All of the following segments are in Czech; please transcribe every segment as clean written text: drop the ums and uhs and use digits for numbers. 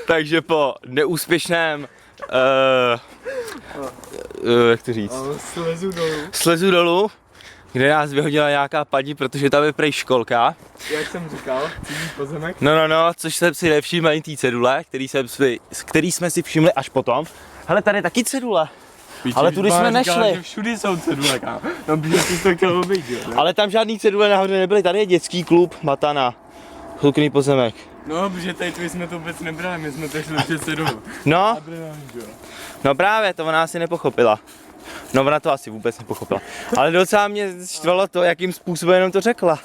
Takže po neúspěšném, jak to říct? Slezu dolů, kde nás vyhodila nějaká paní, protože tam je prej školka. Jak jsem říkal, cizí pozemek. No, což jsem si nevšiml ani té cedule, který jsme si všimli až potom. Hele, tady je taky cedule. Ale tudy jsme nešli. Všude jsou cedule, kámo. No, protože jsi to chtěl obejít, jo. Ale tam žádný cedule nahoře nebyly, tady je dětský klub Matana. Chlukrný pozemek. No, protože tady jsme to vůbec nebrali, my jsme to šli před cedulu. No právě, to ona asi nepochopila. No ona to asi vůbec nepochopila. Ale docela mě štvalo to, jakým způsobem jenom to řekla.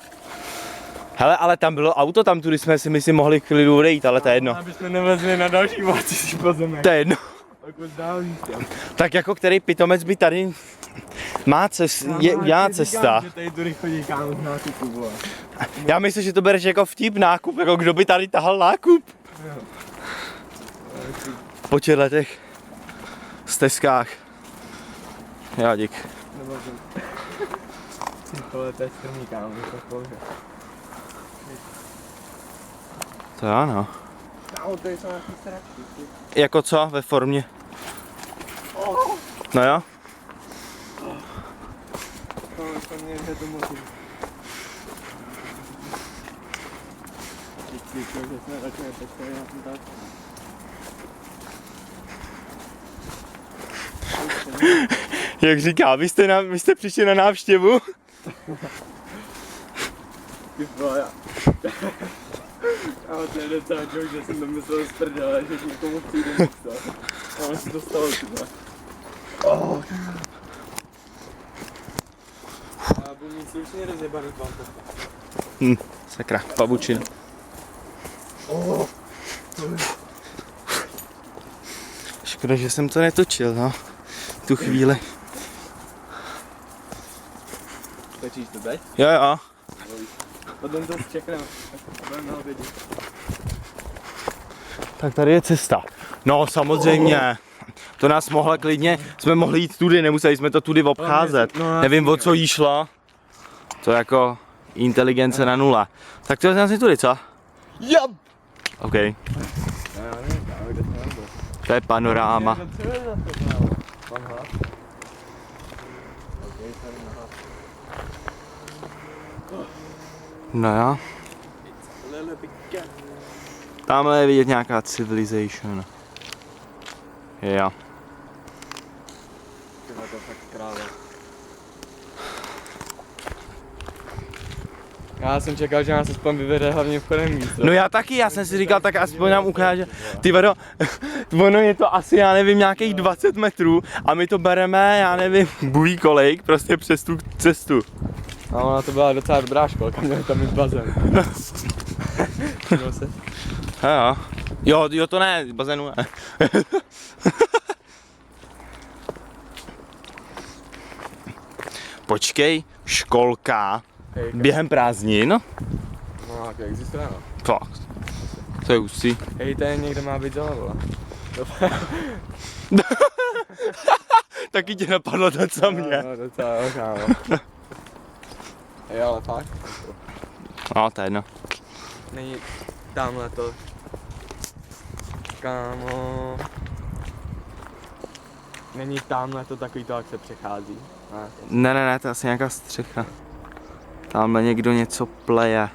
Hele, ale tam bylo auto, tam tudy jsme si myslím mohli k klidu odejít, ale to je jedno. Aby jsme nevezli na další cizí pozemek. To je jedno. Jako dálnice. Tak jako který pitomec by tady má je udělaná cesta. Že tady tudy chodí kámo z nákupu, vole. Já myslím, že to bereš jako vtip nákup, jako kdo by tady tahal nákup. Po těchto těch stezkách. Já dík. Tohle to je strmý, kámo, to je pohře. To ano. Kámo, tady jsou nějaký sračky. Jako co? Ve formě? No jo? To mě je to motiv. Že jsme začali počkali na ten tak. Jak říká, vy jste přišli na návštěvu? Ty vole. Ale to je docela joke, že jsem to myslel z prdele, že někomu přijde místo. Ale se to stalo třeba. A budu mít slušně rozjebaný pantofle. Sakra, pavučina. Škoda, že jsem to netočil, no. Tu chvíli. Točíš to teď? Jo. Potom to zčekneme. Budeme na obědě. Tak tady je cesta. No samozřejmě. To nás mohla klidně, jsme mohli jít tudy, nemuseli jsme to tudy obcházet. Nevím, o co jí šlo. To jako inteligence na nula. Tak to je asi tudy, co? Jo! OK. To je panoráma. No jo. Tamhle je vidět nějaká civilization. Jo. To je fakt kráva. Já jsem čekal, že nás aspoň vyvede hlavně vchodem místo. No já taky, já jsem si říkal, tak aspoň nám ukáže. Ty vado, ono je to asi, já nevím, nějakých 20 metrů a my to bereme, já nevím, bují kolik, prostě přes tu cestu. A ona to byla docela dobrá školka, měli tam mít bazén. se. Jo, to ne, bazénu ne. Počkej, školka během prázdnin? No, jak existuje, no. Fakt. To je ústí. Hej, tady někde má být zala, vole. Taky tě napadlo to, co mě. No, docela, jo, kámo. Hej, ale fakt. No, to je jedno. Není tamhle to. Kámo. Není tamhle to takový to, jak se přechází. Ne, to je asi nějaká střecha. Tamhle někdo něco pleje.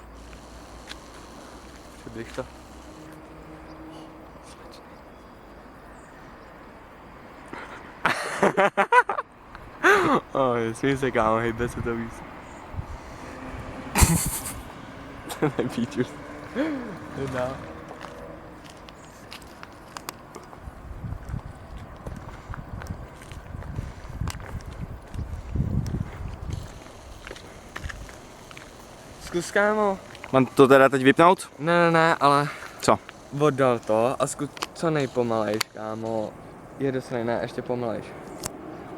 Přiblíž to. Smím se, kámo, hejbe se to víc. Nepíču. Nedá. Zkus, kámo. Mám to teda teď vypnout? Ne, ale... Co? Oddal to a zkus co nejpomalejš, kámo. Je dosrej, ne, ještě pomalejš.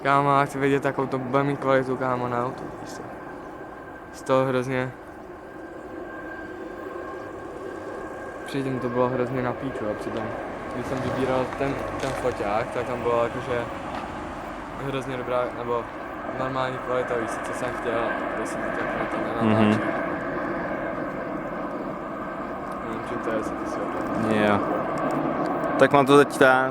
Kámo, já chci vědět, jakou to bude mít kvalitu, kámo, na auto, víš co? Z toho hrozně... Předtím to bylo hrozně na píču a přitom, když jsem vybíral ten foťák, tak tam bylo jakože hrozně dobrá, nebo normální kvalita, víš co jsem chtěl, když jsem to tak na to nenatáčel. Sprinter, jestli ty si ho tam. Jo. Tak mám to teď ten.